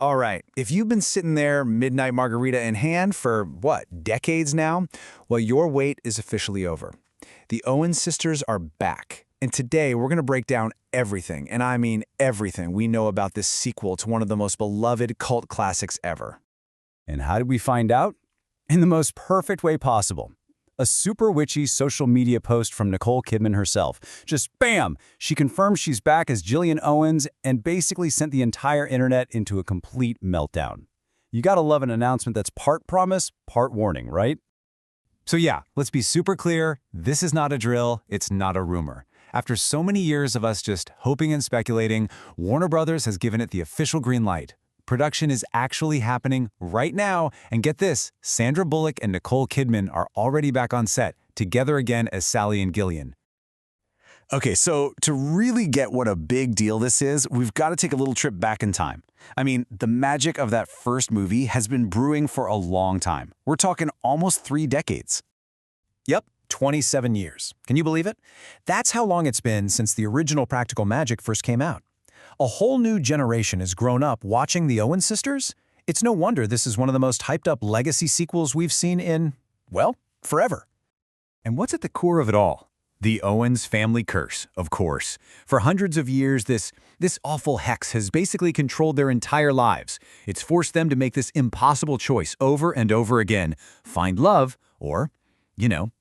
All right, if you've been sitting there midnight margarita in hand for, what, decades now? Well, your wait is officially over. The Owen sisters are back. And today we're going to break down everything, and I mean everything we know about this sequel to one of the most beloved cult classics ever. And how did we find out? In the most perfect way possible. A super witchy social media post from Nicole Kidman herself. Just bam! She confirms she's back as Jillian Owens and basically sent the entire internet into a complete meltdown. You gotta love an announcement that's part promise, part warning, right? So yeah, let's be super clear. This is not a drill. It's not a rumor. After so many years of us just hoping and speculating, Warner Brothers has given it the official green light. Production is actually happening right now, and get this, Sandra Bullock and Nicole Kidman are already back on set, together again as Sally and Gillian. Okay, so to really get what a big deal this is, we've got to take a little trip back in time. I mean, the magic of that first movie has been brewing for a long time. We're talking almost 3 decades. Yep, 27 years. Can you believe it? That's how long it's been since the original Practical Magic first came out. A whole new generation has grown up watching the Owens sisters. It's no wonder this is one of the most hyped-up legacy sequels we've seen in, well, forever. And what's at the core of it all? The Owens family curse, of course. For hundreds of years, this awful hex has basically controlled their entire lives. It's forced them to make this impossible choice over and over again. Find love or,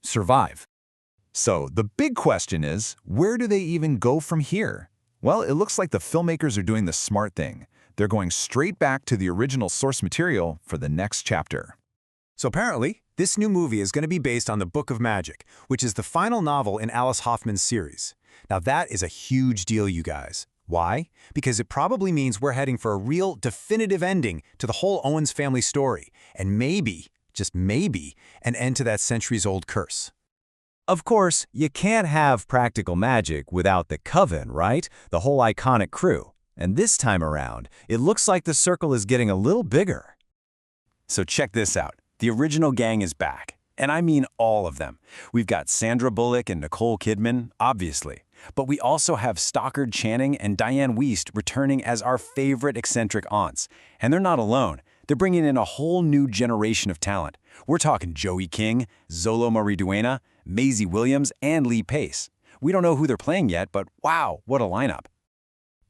survive. So the big question is, where do they even go from here? Well, it looks like the filmmakers are doing the smart thing. They're going straight back to the original source material for the next chapter. So apparently, this new movie is going to be based on the Book of Magic, which is the final novel in Alice Hoffman's series. Now that is a huge deal, you guys. Why? Because it probably means we're heading for a real definitive ending to the whole Owens family story, and maybe, just maybe, an end to that centuries-old curse. Of course, you can't have Practical Magic without the coven, right? The whole iconic crew. And this time around, it looks like the circle is getting a little bigger. So check this out. The original gang is back. And I mean all of them. We've got Sandra Bullock and Nicole Kidman, obviously. But we also have Stockard Channing and Diane Wiest returning as our favorite eccentric aunts. And they're not alone. They're bringing in a whole new generation of talent. We're talking Joey King, Zolo Mariduena, Maisie Williams, and Lee Pace. We don't know who they're playing yet, but wow, what a lineup.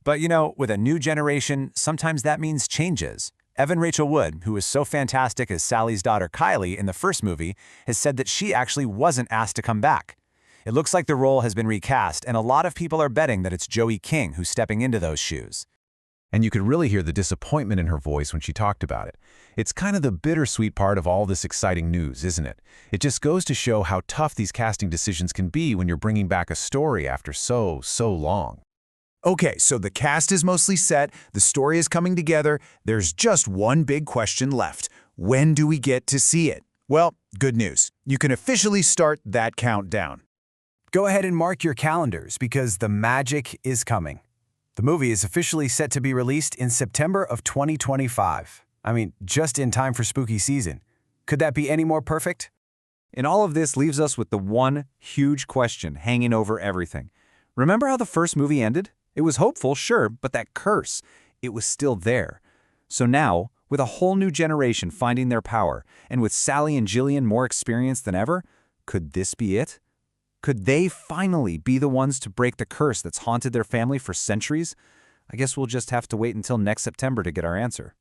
But with a new generation, sometimes that means changes. Evan Rachel Wood, who was so fantastic as Sally's daughter Kylie in the first movie, has said that she actually wasn't asked to come back. It looks like the role has been recast, and a lot of people are betting that it's Joey King who's stepping into those shoes. And you could really hear the disappointment in her voice when she talked about it. It's kind of the bittersweet part of all this exciting news, isn't it? It just goes to show how tough these casting decisions can be when you're bringing back a story after so long. Okay, so the cast is mostly set, the story is coming together, there's just one big question left. When do we get to see it? Well, good news. You can officially start that countdown. Go ahead and mark your calendars because the magic is coming. The movie is officially set to be released in September of 2025. I mean, just in time for spooky season. Could that be any more perfect? And all of this leaves us with the one huge question hanging over everything. Remember how the first movie ended? It was hopeful, sure, but that curse, it was still there. So now, with a whole new generation finding their power, and with Sally and Gillian more experienced than ever, could this be it? Could they finally be the ones to break the curse that's haunted their family for centuries? I guess we'll just have to wait until next September to get our answer.